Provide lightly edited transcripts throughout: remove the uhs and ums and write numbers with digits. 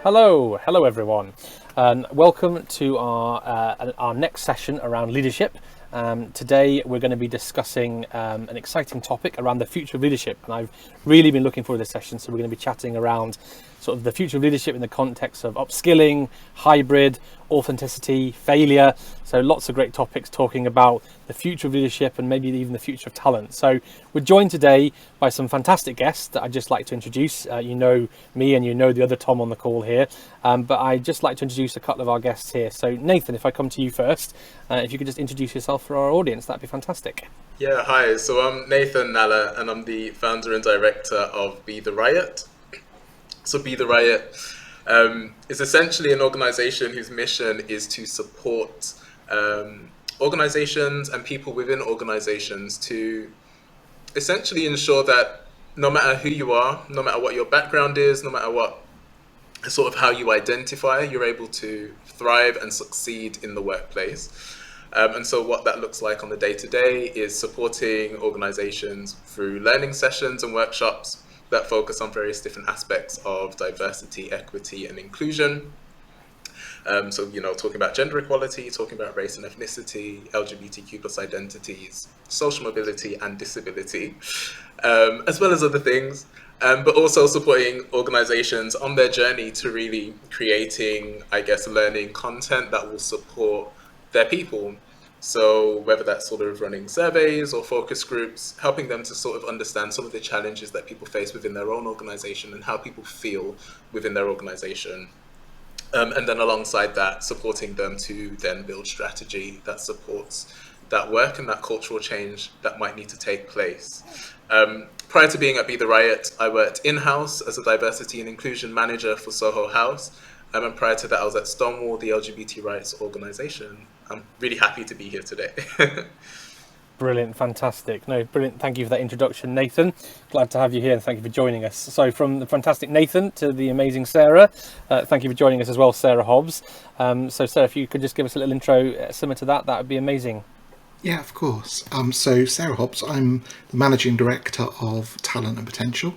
Hello everyone, and welcome to our next session around leadership. Today we're going to be discussing an exciting topic around the future of leadership, and I've really been looking forward to this session. So we're going to be chatting around sort of the future of leadership in the context of upskilling, hybrid, authenticity, failure. So lots of great topics talking about the future of leadership and maybe even the future of talent. So we're joined today by some fantastic guests that I'd just like to introduce. You know me and you know the other Tom on the call here, but I'd just like to introduce a couple of our guests here. So Nathan, if I come to you first, if you could just introduce yourself for our audience, that'd be fantastic. Yeah, hi. So I'm Nathan Nalla, and I'm the founder and director of Be the Riot. So Be the Riot is essentially an organization whose mission is to support organizations and people within organizations to essentially ensure that no matter who you are, no matter what your background is, no matter what sort of how you identify, you're able to thrive and succeed in the workplace. And so what that looks like on the day-to-day is supporting organizations through learning sessions and workshops that focus on various different aspects of diversity, equity, and inclusion. So, talking about gender equality, talking about race and ethnicity, LGBTQ plus identities, social mobility and disability, as well as other things. But also supporting organizations on their journey to really creating, learning content that will support their people. So whether that's sort of running surveys or focus groups, helping them to sort of understand some of the challenges that people face within their own organization and how people feel within their organization. And then alongside that, supporting them to then build strategy that supports that work and that cultural change that might need to take place. Prior to being at Be the Riot, I worked in-house as a diversity and inclusion manager for Soho House. And prior to that, I was at Stonewall, the LGBT rights organization. I'm really happy to be here today. Brilliant, fantastic. No, brilliant. Thank you for that introduction, Nathan. Glad to have you here and thank you for joining us. So from the fantastic Nathan to the amazing Sarah, thank you for joining us as well, Sarah Hobbs. So Sarah, if you could just give us a little intro similar to that, that would be amazing. Yeah, of course. So Sarah Hobbs, I'm the Managing Director of Talent and Potential.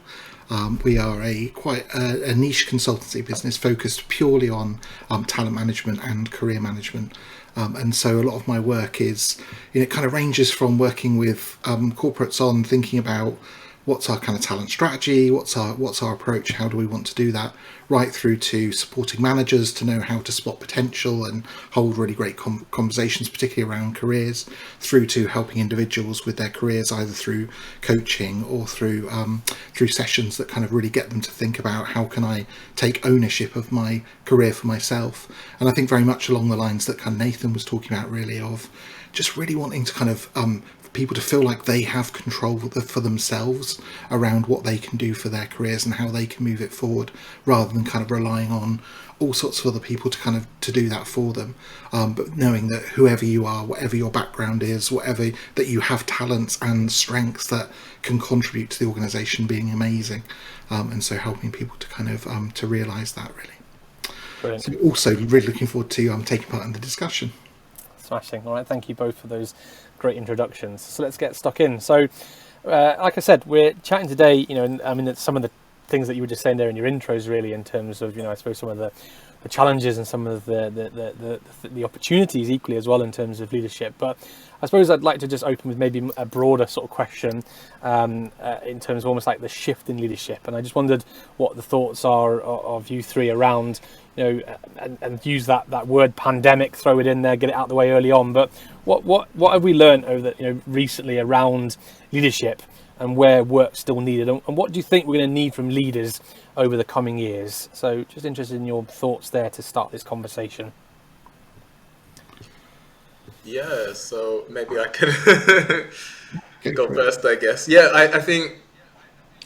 We are quite a niche consultancy business focused purely on talent management and career management. And so a lot of my work is, it kind of ranges from working with corporates on thinking about what's our kind of talent strategy, what's our approach, how do we want to do that, right through to supporting managers to know how to spot potential and hold really great conversations, particularly around careers, through to helping individuals with their careers either through coaching or through sessions that kind of really get them to think about how can I take ownership of my career for myself. And I think very much along the lines that kind of Nathan was talking about, really, of just really wanting to kind of people to feel like they have control for themselves around what they can do for their careers and how they can move it forward, rather than kind of relying on all sorts of other people to do that for them. But knowing that whoever you are, whatever your background is, whatever, that you have talents and strengths that can contribute to the organisation being amazing. And so helping people to kind of to realise that, really. Brilliant. So also really looking forward to taking part in the discussion. Smashing. All right, thank you both for those great introductions. So let's get stuck in. So, like I said, we're chatting today, and I mean, some of the things that you were just saying there in your intros, really, in terms of, I suppose some of the challenges and some of the opportunities equally as well in terms of leadership. But I suppose I'd like to just open with maybe a broader sort of question in terms of almost like the shift in leadership. And I just wondered what the thoughts are of you three around, and use that word pandemic, throw it in there, get it out of the way early on. But what have we learned over recently around leadership and where work's still needed, and what do you think we're going to need from leaders over the coming years? So just interested in your thoughts there to start this conversation. Yeah, so maybe I could go first, I guess. Yeah, I think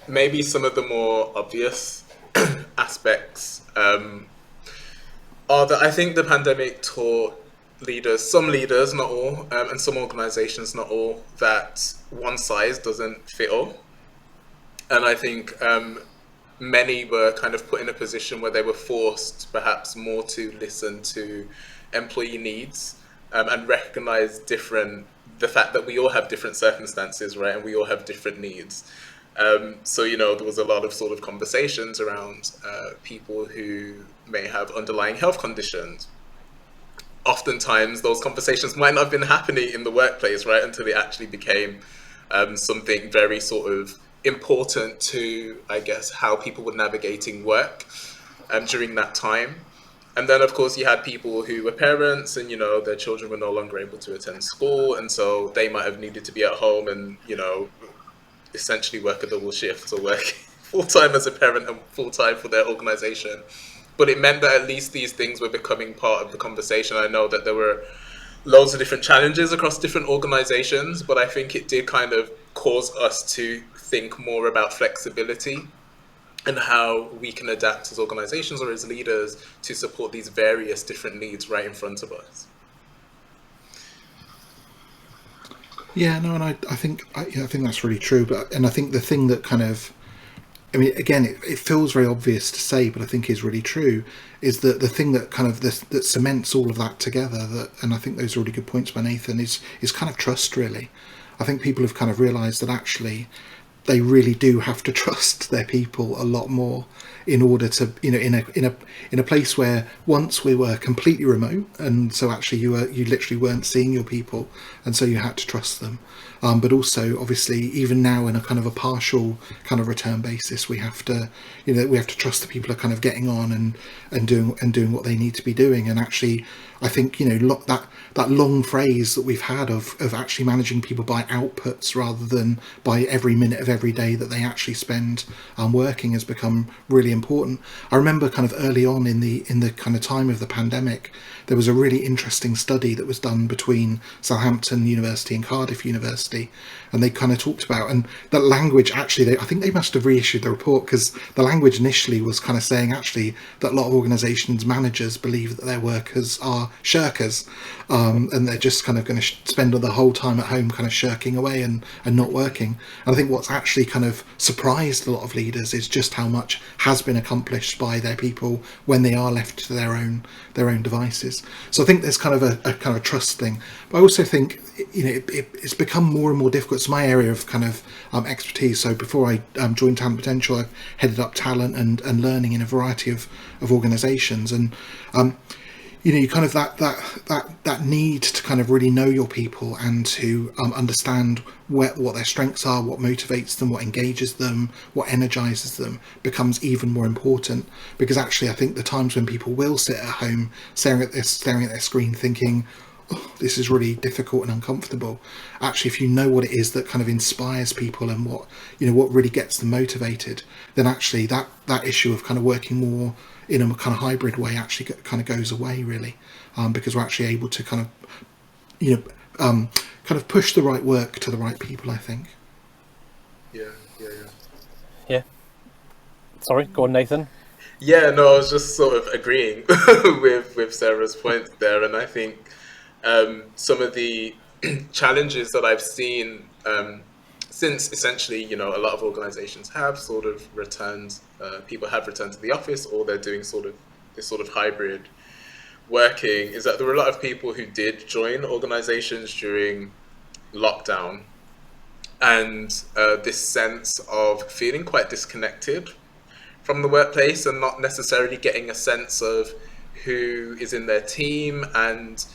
maybe some of the more obvious aspects are that I think the pandemic taught some leaders, not all, and some organizations, not all, that one size doesn't fit all. And I think many were kind of put in a position where they were forced perhaps more to listen to employee needs and recognize the fact that we all have different circumstances, right? And we all have different needs. So, you know, there was a lot of sort of conversations around people who may have underlying health conditions. Oftentimes, those conversations might not have been happening in the workplace, right, until it actually became something very sort of important to, I guess, how people were navigating work during that time. And then, of course, you had people who were parents and, you know, their children were no longer able to attend school. And so they might have needed to be at home and, you know, essentially work a double shift or work full-time as a parent and full-time for their organization. But it meant that at least these things were becoming part of the conversation. I know that there were loads of different challenges across different organizations, but I think it did kind of cause us to think more about flexibility and how we can adapt as organizations or as leaders to support these various different needs right in front of us. Yeah, no, and I think that's really true. And I think the thing that kind of, I mean, again, it feels very obvious to say, but I think is really true, is that the thing that kind of that cements all of that together, and I think those are really good points by Nathan, is kind of trust, really. I think people have kind of realised that actually they really do have to trust their people a lot more in order to, you know, in a place where once we were completely remote, and so actually you literally weren't seeing your people, and so you had to trust them. But also, obviously, even now in a kind of a partial kind of return basis, we have to, you know, we have to trust the people are kind of getting on and doing what they need to be doing. And actually, I think, you know, that long phrase that we've had of actually managing people by outputs rather than by every minute of every day that they actually spend working has become really important. I remember kind of early on in the kind of time of the pandemic, there was a really interesting study that was done between Southampton University and Cardiff University, and they kind of talked about, and that language actually, I think they must have reissued the report, because the language initially was kind of saying actually that a lot of organisations' managers believe that their workers are shirkers, and they're just kind of going to spend the whole time at home kind of shirking away and not working. And I think what's actually kind of surprised a lot of leaders is just how much has been accomplished by their people when they are left to their own devices. So I think there's kind of a kind of trust thing, but I also think, you know, it's become more and more difficult. It's my area of kind of expertise. So before I joined Talent Potential, I've headed up talent and learning in a variety of organisations, and you know, you kind of that need to kind of really know your people and to understand what their strengths are, what motivates them, what engages them, what energizes them, becomes even more important. Because actually, I think the times when people will sit at home staring at their screen thinking, oh, this is really difficult and uncomfortable. Actually, if you know what it is that kind of inspires people and what really gets them motivated, then actually that issue of kind of working more in a kind of hybrid way actually kind of goes away, really, because we're actually able to kind of, you know, kind of push the right work to the right people, I think. Yeah. Sorry, go on, Nathan. Yeah, no, I was just sort of agreeing with Sarah's point there, and I think some of the challenges that I've seen since essentially, you know, a lot of organizations have sort of returned, people have returned to the office, or they're doing this sort of hybrid working, is that there were a lot of people who did join organizations during lockdown, and this sense of feeling quite disconnected from the workplace and not necessarily getting a sense of who is in their team and,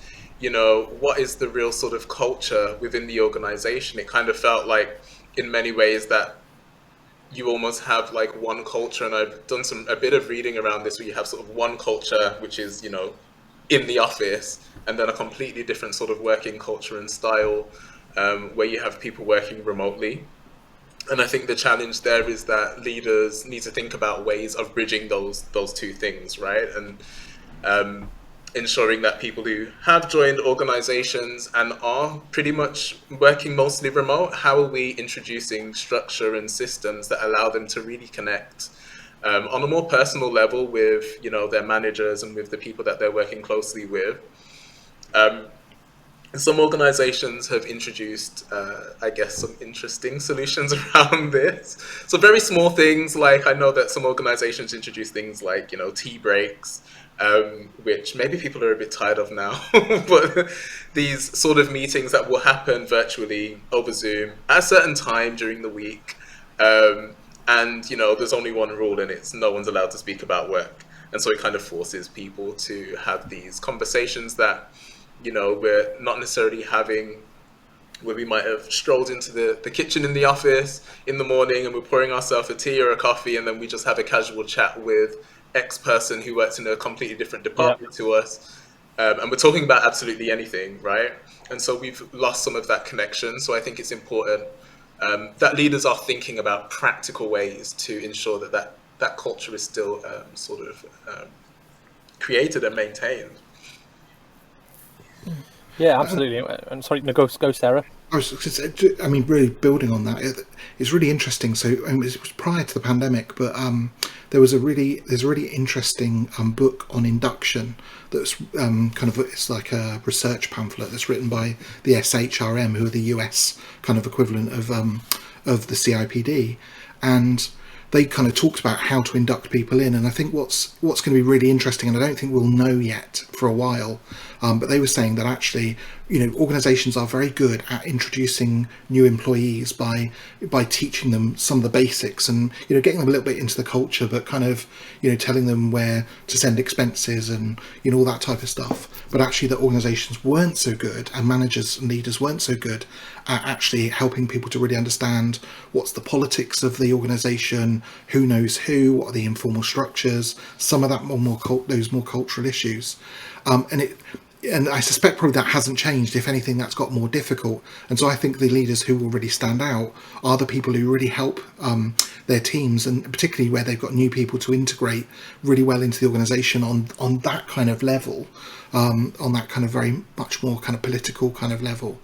you know, what is the real sort of culture within the organization. It kind of felt like in many ways that you almost have like one culture, and I've done a bit of reading around this, where you have sort of one culture which is, you know, in the office, and then a completely different sort of working culture and style where you have people working remotely. And I think the challenge there is that leaders need to think about ways of bridging those two things, right? And ensuring that people who have joined organizations and are pretty much working mostly remote, how are we introducing structure and systems that allow them to really connect on a more personal level with, you know, their managers and with the people that they're working closely with. Some organizations have introduced, I guess, some interesting solutions around this. So very small things, like I know that some organizations introduce things like, you know, tea breaks, which maybe people are a bit tired of now, but these sort of meetings that will happen virtually over Zoom at a certain time during the week, And, there's only one rule, and it's no one's allowed to speak about work. And so it kind of forces people to have these conversations that, we're not necessarily having, where we might have strolled into the kitchen in the office in the morning and we're pouring ourselves a tea or a coffee, and then we just have a casual chat with X person who works in a completely different department to us. And we're talking about absolutely anything, right? And so we've lost some of that connection. So I think it's important that leaders are thinking about practical ways to ensure that culture is still created and maintained. Yeah, absolutely. I'm sorry, no, go Sarah. Really building on that, it's really interesting. So it was prior to the pandemic, but there's a really interesting book on induction that's it's like a research pamphlet that's written by the SHRM, who are the US kind of equivalent of the CIPD, and they kind of talked about how to induct people in. And I think what's going to be really interesting, and I don't think we'll know yet for a while, but they were saying that actually, organizations are very good at introducing new employees by teaching them some of the basics and, getting them a little bit into the culture, but kind of, telling them where to send expenses and, all that type of stuff. But actually the organizations weren't so good, and managers and leaders weren't so good at actually helping people to really understand what's the politics of the organization, who knows who, what are the informal structures, some of that those more cultural issues. And I suspect probably that hasn't changed. If anything, that's got more difficult. And so I think the leaders who will really stand out are the people who really help their teams, and particularly where they've got new people to integrate really well into the organisation on that kind of level, on that kind of very much more kind of political kind of level.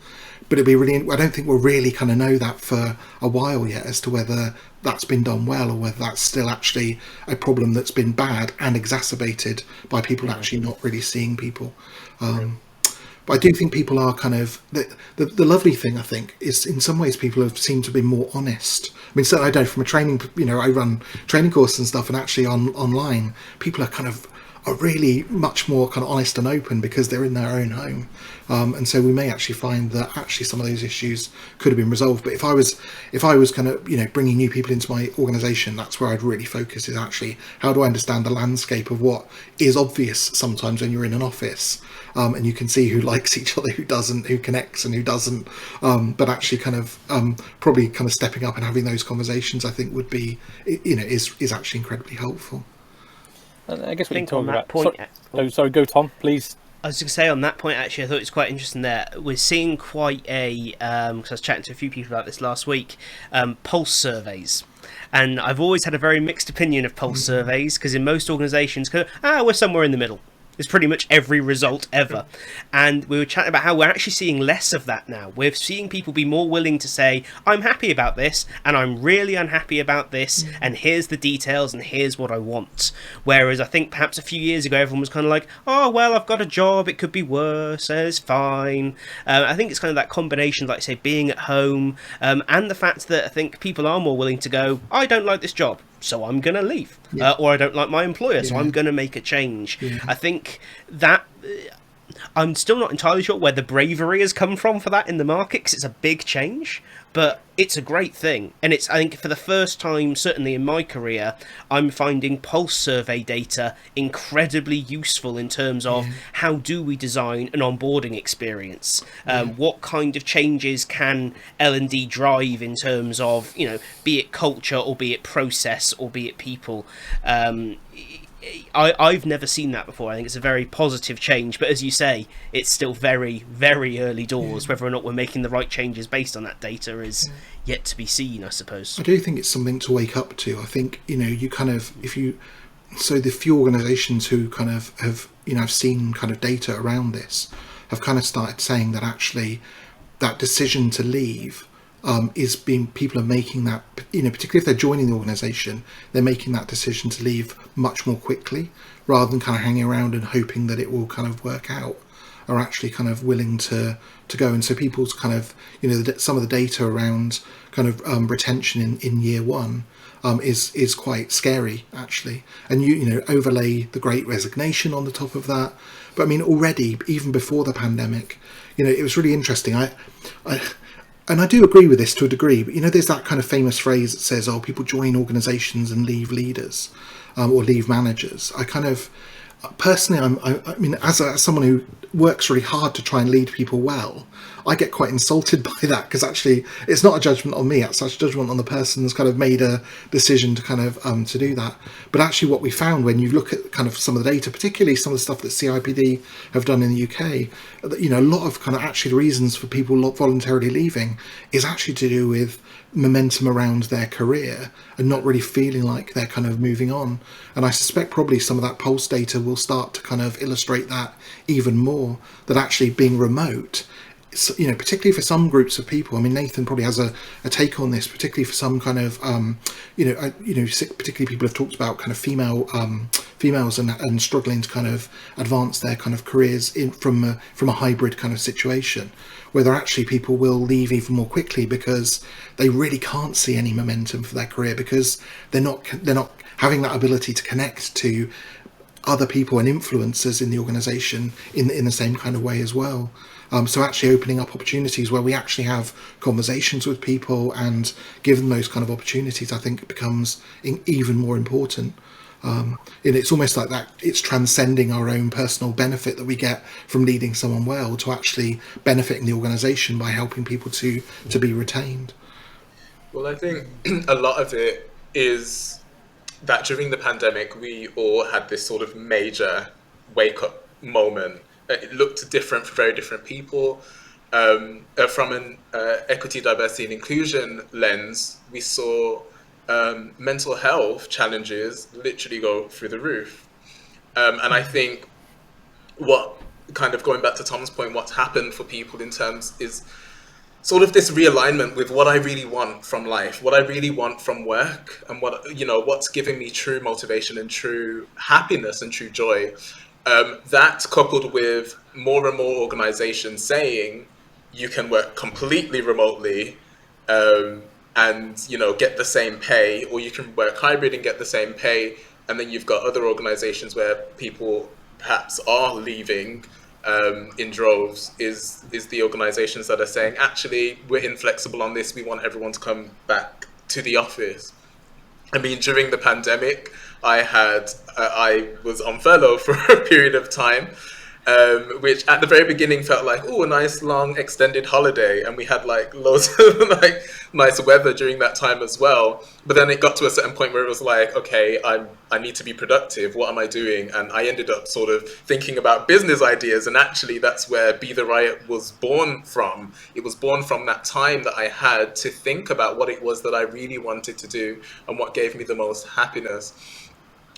But it'd be really, I don't think we'll really kind of know that for a while yet as to whether that's been done well or whether that's still actually a problem that's been bad and exacerbated by people actually not really seeing people. But I do think people are kind of, the lovely thing I think is in some ways people have seemed to be more honest. I mean, certainly I know from a training, I run training courses and stuff, and actually online, people are really much more kind of honest and open because they're in their own home. And so we may actually find that actually some of those issues could have been resolved. But if I was kind of, bringing new people into my organisation, that's where I'd really focus, is actually how do I understand the landscape of what is obvious sometimes when you're in an office, and you can see who likes each other, who doesn't, who connects and who doesn't. But actually kind of probably kind of stepping up and having those conversations, I think would be, is actually incredibly helpful. I guess we can talk on that about point. Sorry, go Tom, please. I was going to say on that point, actually, I thought it was quite interesting there. We're seeing quite a, because I was chatting to a few people about this last week, pulse surveys. And I've always had a very mixed opinion of pulse surveys, because in most organisations, we're somewhere in the middle. It's pretty much every result ever. And we were chatting about how we're actually seeing less of that now. We're seeing people be more willing to say, I'm happy about this, and I'm really unhappy about this, and here's the details, and here's what I want. Whereas I think perhaps a few years ago, everyone was kind of like, oh, well, I've got a job, it could be worse, it's fine. I think it's kind of that combination, like I say, being at home, and the fact that I think people are more willing to go, I don't like this job, so I'm going to leave. Or I don't like my employer, so I'm going to make a change. I think that I'm still not entirely sure where the bravery has come from for that in the market, because it's a big change, but it's a great thing. And it's, I think, for the first time, certainly in my career, I'm finding pulse survey data incredibly useful in terms of how do we design an onboarding experience? What kind of changes can L&D drive in terms of, be it culture or be it process or be it people? I've never seen that before. I think it's a very positive change, but as you say, it's still very, very early doors. Whether or not we're making the right changes based on that data is yet to be seen, I suppose. I do think it's something to wake up to. I think, you kind of, so the few organisations who kind of have, have seen kind of data around this have kind of started saying that actually that decision to leave people are making that, particularly if they're joining the organisation, they're making that decision to leave much more quickly rather than kind of hanging around and hoping that it will kind of work out, are actually kind of willing to go. And so people's kind of, some of the data around kind of retention in year one is quite scary, actually. And overlay the Great Resignation on the top of that. But I mean, already, even before the pandemic, it was really interesting. and I do agree with this to a degree, but there's that kind of famous phrase that says, "Oh, people join organisations and leave leaders, or leave managers." I kind of personally, I mean, as someone who works really hard to try and lead people well, I get quite insulted by that, because actually it's not a judgment on me, it's such a judgment on the person who's kind of made a decision to kind of to do that. But actually what we found when you look at kind of some of the data, particularly some of the stuff that CIPD have done in the UK, a lot of kind of actually the reasons for people voluntarily leaving is actually to do with momentum around their career and not really feeling like they're kind of moving on. And I suspect probably some of that pulse data will start to kind of illustrate that even more, that actually being remote, particularly for some groups of people. I mean, Nathan probably has a take on this, particularly for some kind of, particularly people have talked about kind of females and struggling to kind of advance their kind of careers from a hybrid kind of situation, whether actually people will leave even more quickly because they really can't see any momentum for their career, because they're not having that ability to connect to other people and influencers in the organisation in the same kind of way as well. So actually opening up opportunities where we actually have conversations with people and give them those kind of opportunities, I think becomes even more important. And it's almost like that, it's transcending our own personal benefit that we get from leading someone well to actually benefiting the organisation by helping people to be retained. Well, I think a lot of it is that during the pandemic, we all had this sort of major wake-up moment. It looked different for very different people. From an equity, diversity and inclusion lens, we saw mental health challenges literally go through the roof. And I think what, kind of going back to Tom's point, what's happened for people in terms is sort of this realignment with what I really want from life, what I really want from work, and what's giving me true motivation and true happiness and true joy. That coupled with more and more organizations saying you can work completely remotely and get the same pay, or you can work hybrid and get the same pay, and then you've got other organizations where people perhaps are leaving in droves, is the organizations that are saying, actually, we're inflexible on this, we want everyone to come back to the office. I mean, during the pandemic, I was on furlough for a period of time, which at the very beginning felt like, a nice long extended holiday, and we had like loads of like nice weather during that time as well. But then it got to a certain point where it was like, okay, I need to be productive. What am I doing? And I ended up sort of thinking about business ideas, and actually that's where Be the Riot was born from. It was born from that time that I had to think about what it was that I really wanted to do and what gave me the most happiness.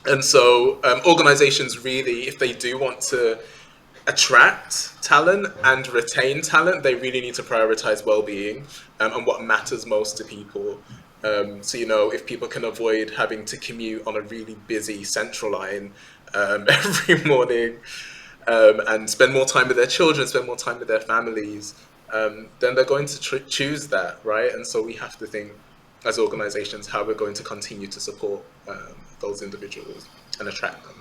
And so organizations really, if they do want to attract talent and retain talent, they really need to prioritize well-being and what matters most to people. So, if people can avoid having to commute on a really busy central line every morning and spend more time with their children, spend more time with their families, then they're going to choose that, right? And so we have to think as organizations how we're going to continue to support those individuals and attract them.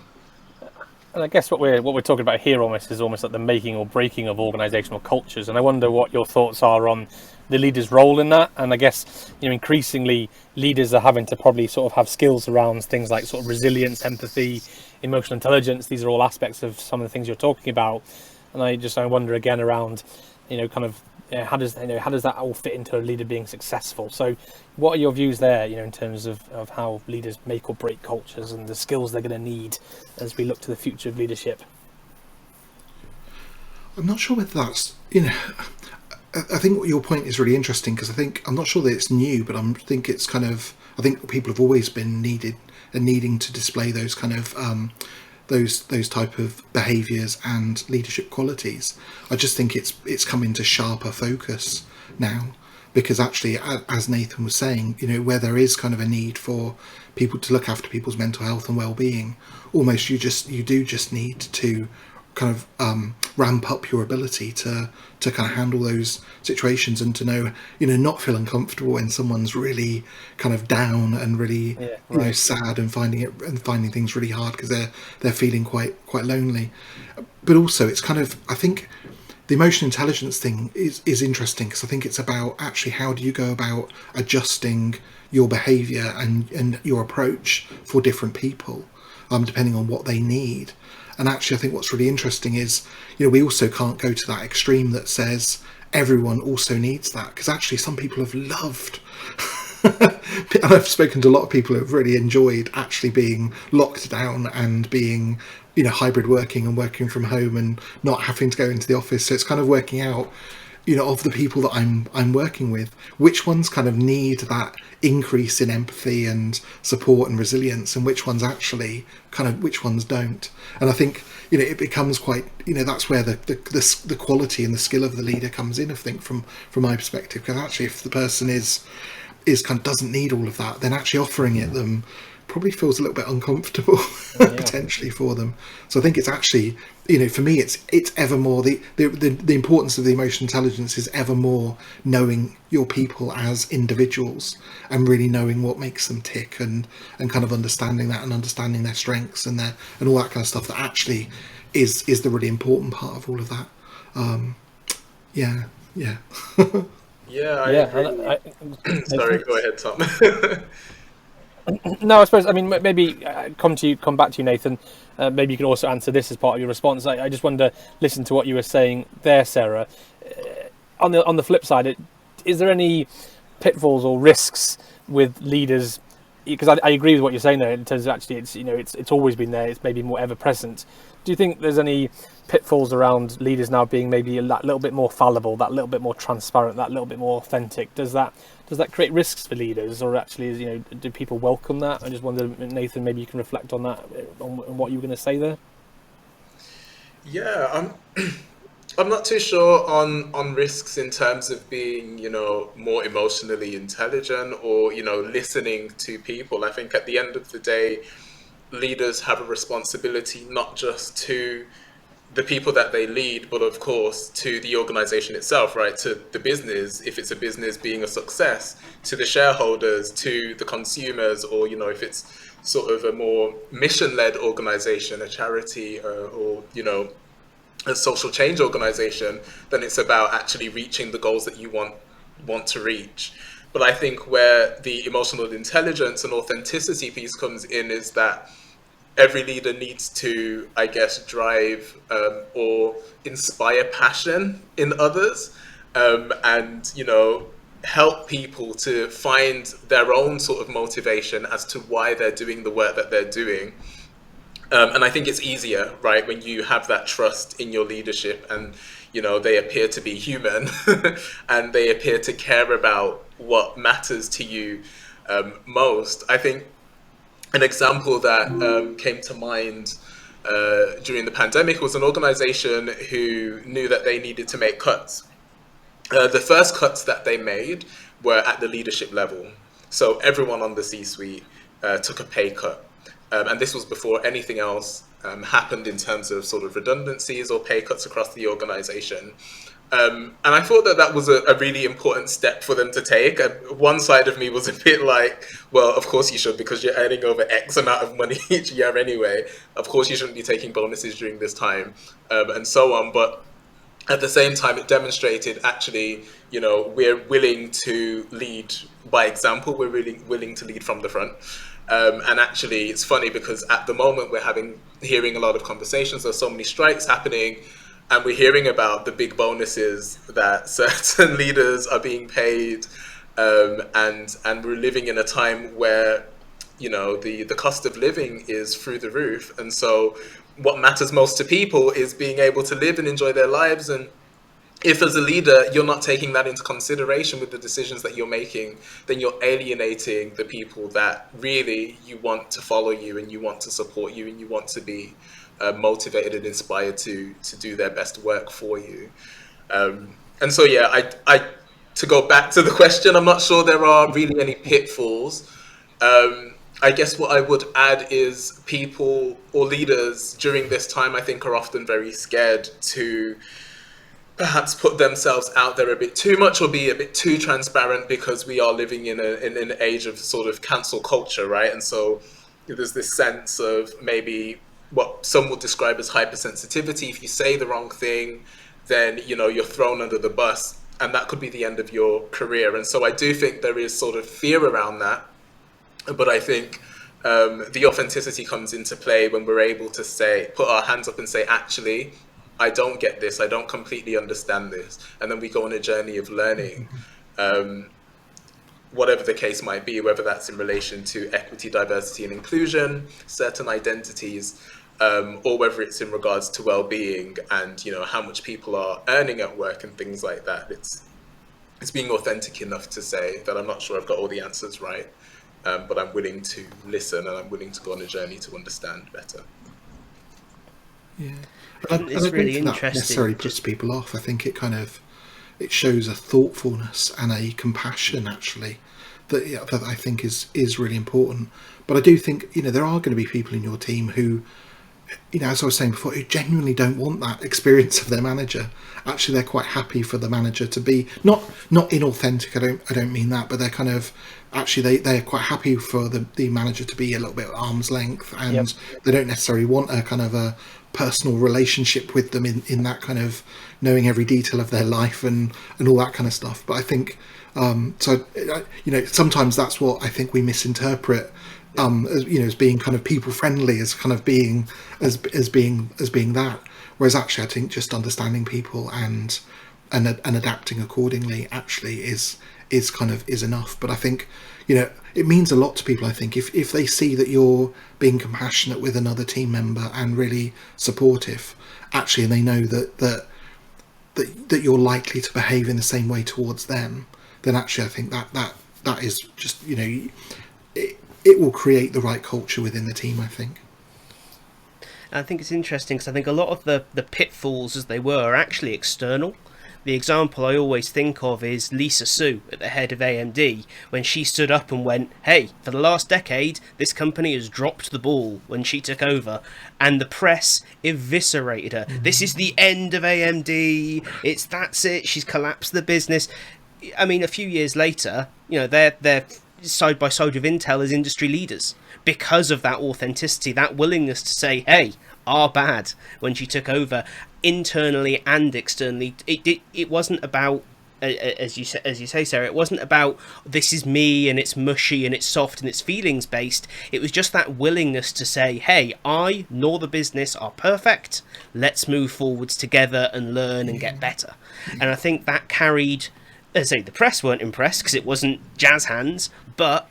And I guess what we're talking about here is almost like the making or breaking of organisational cultures. And I wonder what your thoughts are on the leader's role in that. And I guess, increasingly leaders are having to probably sort of have skills around things like sort of resilience, empathy, emotional intelligence. These are all aspects of some of the things you're talking about. And I wonder again around, how does that all fit into a leader being successful? So what are your views there, in terms of how leaders make or break cultures and the skills they're going to need as we look to the future of leadership? I'm not sure whether that's, I think your point is really interesting, because I'm not sure that it's new, but I think people have always been needing to display those kind of those type of behaviours and leadership qualities. I just think it's come into sharper focus now, because actually, as Nathan was saying, where there is kind of a need for people to look after people's mental health and well-being, almost you do just need to kind of ramp up your ability to kind of handle those situations, and to know, not feel uncomfortable when someone's really kind of down and really sad and finding things really hard because they're feeling quite lonely. But also it's kind of, I think the emotional intelligence thing is interesting, because I think it's about actually how do you go about adjusting your behaviour and your approach for different people, depending on what they need. And actually, I think what's really interesting is, we also can't go to that extreme that says everyone also needs that, because actually some people have loved and I've spoken to a lot of people who have really enjoyed actually being locked down and being, hybrid working and working from home and not having to go into the office. So it's kind of working out, of the people that I'm working with, which ones kind of need that increase in empathy and support and resilience, and which ones actually which ones don't. And I think, it becomes quite, that's where the quality and the skill of the leader comes in, I think, from my perspective. Because actually, if the person is doesn't need all of that, then actually offering it them probably feels a little bit uncomfortable potentially for them. So I think it's actually, for me, it's ever more the importance of the emotional intelligence is ever more knowing your people as individuals and really knowing what makes them tick, and kind of understanding that and understanding their strengths and all that kind of stuff, that actually is the really important part of all of that. Yeah. Yeah, I agree. Sorry, go ahead, Tom. No, I suppose, maybe come back to you, Nathan. Maybe you can also answer this as part of your response. I just wanted to listen to what you were saying there, Sarah. On the flip side, is there any pitfalls or risks with leaders? Because I agree with what you're saying there in terms of actually it's always been there. It's maybe more ever present. Do you think there's any pitfalls around leaders now being maybe that little bit more fallible, that little bit more transparent, that little bit more authentic? Does that create risks for leaders, or actually do people welcome that? I just wonder, Nathan, maybe you can reflect on that, on what you were going to say there. Yeah, I'm not too sure on risks in terms of being, more emotionally intelligent or, listening to people. I think at the end of the day, leaders have a responsibility not just to the people that they lead, but of course to the organization itself, right? To the business, if it's a business being a success, to the shareholders, to the consumers, or, if it's sort of a more mission-led organization, a charity, or, a social change organization, then it's about actually reaching the goals that you want to reach. But I think where the emotional intelligence and authenticity piece comes in is that every leader needs to, I guess, drive or inspire passion in others, and, help people to find their own sort of motivation as to why they're doing the work that they're doing. And I think it's easier, right, when you have that trust in your leadership and, they appear to be human and they appear to care about what matters to you most. I think an example that came to mind during the pandemic was an organization who knew that they needed to make cuts. The first cuts that they made were at the leadership level. So everyone on the C-suite took a pay cut. And this was before anything else happened in terms of sort of redundancies or pay cuts across the organization. And I thought that was a really important step for them to take. One side of me was a bit like, well, of course you should, because you're earning over X amount of money each year anyway. Of course you shouldn't be taking bonuses during this time, and so on. But at the same time, it demonstrated actually, we're willing to lead by example. We're really willing to lead from the front. And actually, it's funny because at the moment we're hearing a lot of conversations. There's so many strikes happening. And we're hearing about the big bonuses that certain leaders are being paid, and we're living in a time where, the cost of living is through the roof. And so what matters most to people is being able to live and enjoy their lives. And if as a leader, you're not taking that into consideration with the decisions that you're making, then you're alienating the people that really you want to follow you and you want to support you and you want to be motivated and inspired to do their best work for you. And so, yeah, I to go back to the question, I'm not sure there are really any pitfalls. I guess what I would add is people or leaders during this time, I think, are often very scared to perhaps put themselves out there a bit too much or be a bit too transparent, because we are living in an age of sort of cancel culture, right? And so there's this sense of maybe what some would describe as hypersensitivity. If you say the wrong thing, then, you know, you're thrown under the bus, and that could be the end of your career. And so I do think there is sort of fear around that, but I think the authenticity comes into play when we're able to say, put our hands up and say, actually, I don't get this, I don't completely understand this. And then we go on a journey of learning, whatever the case might be, whether that's in relation to equity, diversity and inclusion, certain identities, or whether it's in regards to well-being and, you know, how much people are earning at work and things like that. It's being authentic enough to say that I'm not sure I've got all the answers right, but I'm willing to listen and I'm willing to go on a journey to understand better. Yeah, It's really interesting. That necessarily puts people off. I think it shows a thoughtfulness and a compassion actually that I think is really important. But I do think, you know, there are going to be people in your team who, you know, as I was saying before, who genuinely don't want that experience of their manager. Actually, they're quite happy for the manager to be not inauthentic. I don't mean that, but they're kind of actually they're quite happy for the manager to be a little bit at arm's length, and they don't necessarily want a kind of a personal relationship with them in that kind of knowing every detail of their life and all that kind of stuff. But I think so, you know, sometimes that's what I think we misinterpret. As, you know, as being kind of people friendly, as kind of being as being that, whereas actually I think just understanding people and adapting accordingly actually is enough. But I think, you know, it means a lot to people. I think if they see that you're being compassionate with another team member and really supportive, actually, and they know that you're likely to behave in the same way towards them, then actually I think that is just, you know, it will create the right culture within the team, I think. I think it's interesting because I think a lot of the pitfalls as they were are actually external. The example I always think of is Lisa Su at the head of AMD, when she stood up and went, hey, for the last decade, this company has dropped the ball when she took over, and the press eviscerated her. This is the end of AMD. That's it. She's collapsed the business. I mean, a few years later, you know, they're side by side with Intel as industry leaders because of that authenticity, that willingness to say, hey, our bad, when she took over internally and externally. It wasn't about, as you say, Sarah, it wasn't about this is me and it's mushy and it's soft and it's feelings based. It was just that willingness to say, hey, I nor the business are perfect, let's move forwards together and learn and get better. And I think that carried, as I say, the press weren't impressed because it wasn't jazz hands, but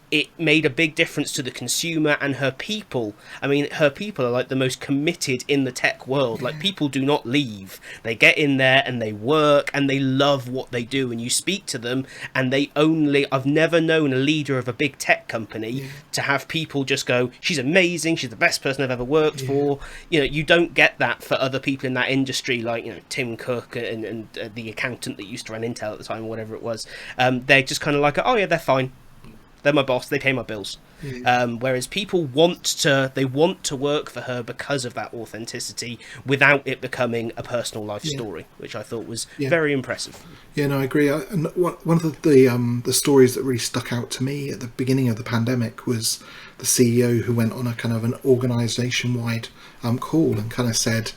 it made a big difference to the consumer and her people. I mean, her people are like the most committed in the tech world. Like, people do not leave. They get in there and they work and they love what they do. And you speak to them and I've never known a leader of a big tech company to have people just go, she's amazing, she's the best person I've ever worked for. You know, you don't get that for other people in that industry, like, you know, Tim Cook and the accountant that used to run Intel at the time, or whatever it was. They're just kind of like, oh yeah, they're fine. They're my boss. They pay my bills. Whereas people want to work for her because of that authenticity, without it becoming a personal life story, which I thought was very impressive. Yeah, no, I agree. And one of the stories that really stuck out to me at the beginning of the pandemic was the CEO who went on a kind of an organisation-wide call and kind of said,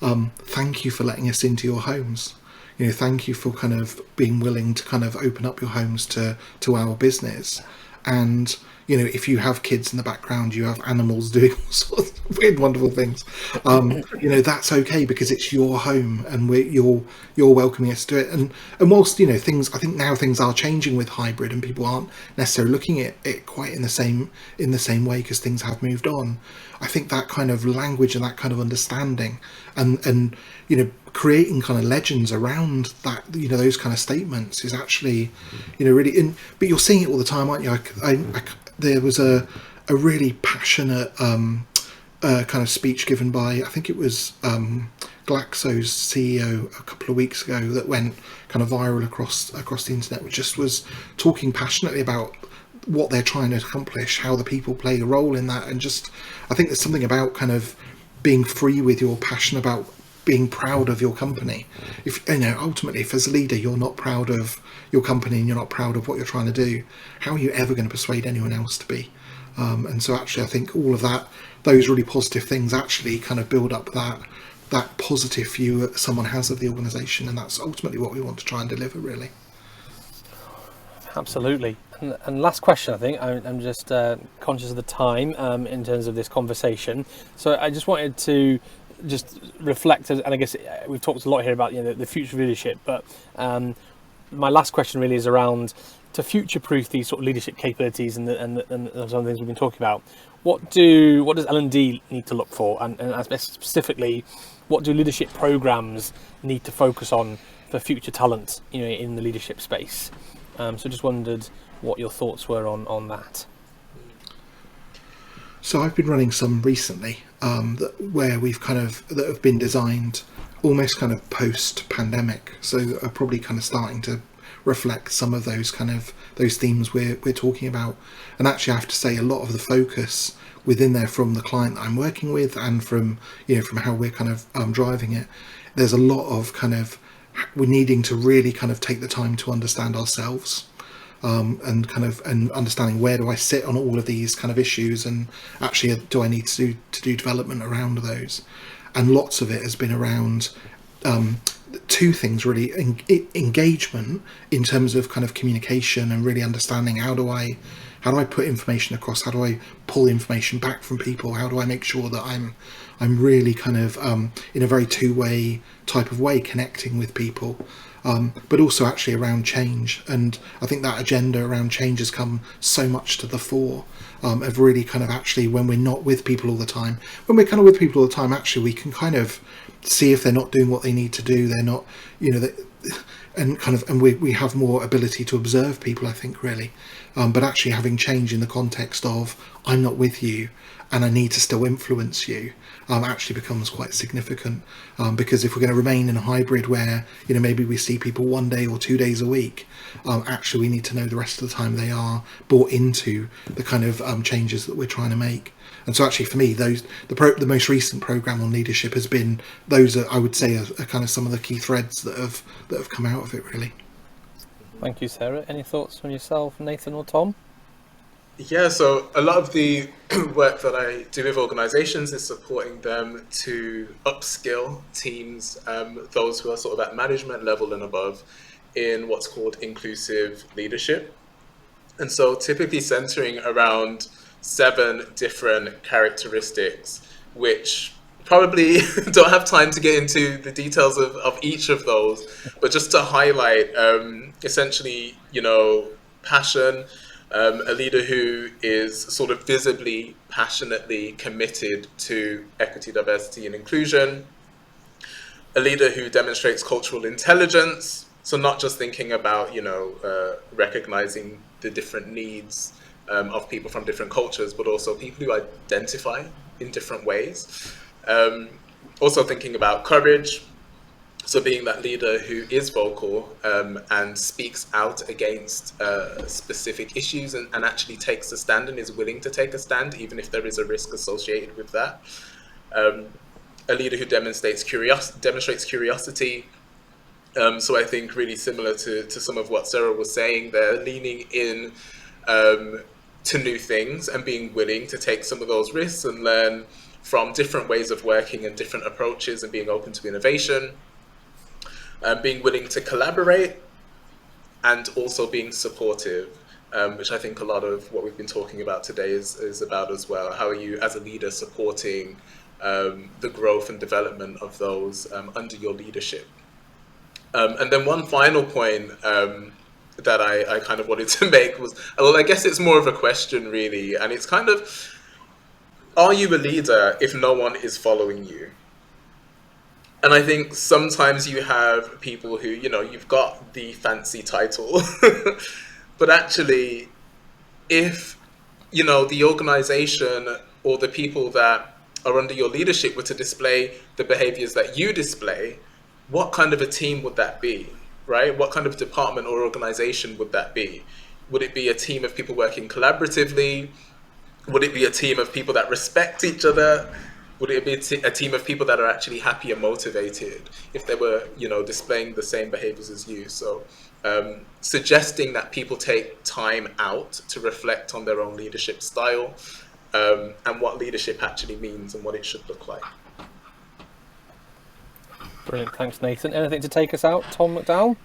"Thank you for letting us into your homes. You know, thank you for kind of being willing to kind of open up your homes to our business. And, you know, if you have kids in the background, you have animals doing all sorts of weird, wonderful things. You know, that's okay because it's your home and you're welcoming us to it. And whilst, you know, I think now things are changing with hybrid and people aren't necessarily looking at it quite in the same way because things have moved on. I think that kind of language and that kind of understanding and you know, creating kind of legends around that, you know, those kind of statements is actually, you know, really. But you're seeing it all the time, aren't you? There was a really passionate kind of speech given by, I think it was Glaxo's CEO a couple of weeks ago that went kind of viral across the internet, which just was talking passionately about what they're trying to accomplish, how the people play a role in that, and just, I think there's something about kind of being free with your passion about being proud of your company. If, you know, ultimately, if as a leader you're not proud of your company and you're not proud of what you're trying to do, how are you ever going to persuade anyone else to be? And so actually I think all of that, those really positive things actually kind of build up that positive view that someone has of the organisation, and that's ultimately what we want to try and deliver, really. Absolutely. And last question, I think. I'm just conscious of the time in terms of this conversation. So I just wanted to just reflect, and I guess we've talked a lot here about the future of leadership, but my last question really is around to future-proof these sort of leadership capabilities and some of the things we've been talking about. What does L&D need to look for, and specifically, what do leadership programs need to focus on for future talent, in the leadership space? So just wondered what your thoughts were on that. So I've been running some recently where that have been designed almost kind of post-pandemic, so are probably kind of starting to reflect some of those themes we're talking about. And actually, I have to say, a lot of the focus within there from the client that I'm working with, and from how we're kind of driving it, there's a lot of we're needing to really kind of take the time to understand ourselves, and understanding where do I sit on all of these kind of issues, and actually do I need to do development around those. And lots of it has been around two things really: engagement in terms of kind of communication, and really understanding how do I put information across, how do I pull information back from people, how do I make sure that I'm really kind of in a very two-way type of way connecting with people, but also actually around change. And I think that agenda around change has come so much to the fore, of really kind of actually, when we're not with people all the time, actually we can kind of see if they're not doing what they need to do, they're not, and we have more ability to observe people, I think, really. But actually having change in the context of I'm not with you and I need to still influence you, actually becomes quite significant, because if we're going to remain in a hybrid where maybe we see people 1 day or 2 days a week, actually we need to know the rest of the time they are bought into the kind of changes that we're trying to make. And so actually for me, the most recent program on leadership has been those I would say are kind of some of the key threads that have come out of it, really. Thank you, Sarah. Any thoughts from yourself, Nathan or Tom? Yeah, so a lot of the work that I do with organizations is supporting them to upskill teams, those who are sort of at management level and above, in what's called inclusive leadership. And so typically centering around 7 different characteristics, which probably don't have time to get into the details of each of those, but just to highlight essentially, passion, a leader who is sort of visibly, passionately committed to equity, diversity, and inclusion, a leader who demonstrates cultural intelligence, so not just thinking about, recognizing the different needs of people from different cultures, but also people who identify in different ways. Also thinking about courage, so being that leader who is vocal and speaks out against specific issues and actually takes a stand and is willing to take a stand, even if there is a risk associated with that. A leader who demonstrates curiosity. So I think really similar to some of what Sarah was saying there, leaning in to new things and being willing to take some of those risks and learn from different ways of working and different approaches, and being open to innovation, being willing to collaborate, and also being supportive, which I think a lot of what we've been talking about today is about as well. How are you as a leader supporting the growth and development of those under your leadership? And then one final point that I kind of wanted to make was, well, I guess it's more of a question really, and it's kind of, are you a leader if no one is following you? And I think sometimes you have people who, you've got the fancy title, but actually if, the organization or the people that are under your leadership were to display the behaviors that you display, what kind of a team would that be, right? What kind of department or organization would that be? Would it be a team of people working collaboratively? Would it be a team of people that respect each other? Would it be a team of people that are actually happy and motivated if they were, displaying the same behaviors as you? So suggesting that people take time out to reflect on their own leadership style, and what leadership actually means and what it should look like. Brilliant. Thanks, Nathan. Anything to take us out, Tom McDowall?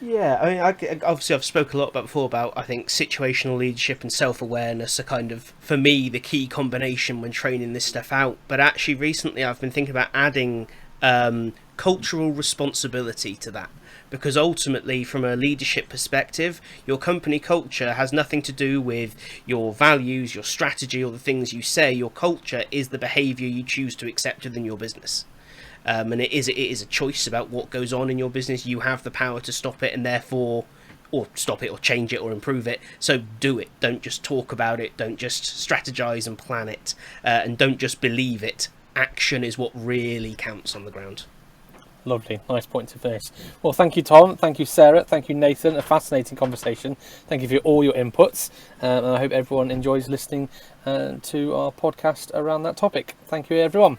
Yeah, I mean, obviously I've spoken a lot before about, I think, situational leadership and self-awareness are kind of, for me, the key combination when training this stuff out. But actually, recently I've been thinking about adding cultural responsibility to that. Because ultimately, from a leadership perspective, your company culture has nothing to do with your values, your strategy, or the things you say. Your culture is the behaviour you choose to accept within your business. And it is a choice about what goes on in your business. You have the power to stop it, and therefore, or stop it, or change it, or improve it. So do it. Don't just talk about it. Don't just strategize and plan it, and don't just believe it. Action is what really counts on the ground. Lovely, nice point to finish. Well, thank you, Tom. Thank you, Sarah. Thank you, Nathan. A fascinating conversation. Thank you for all your inputs, and I hope everyone enjoys listening to our podcast around that topic. Thank you, everyone.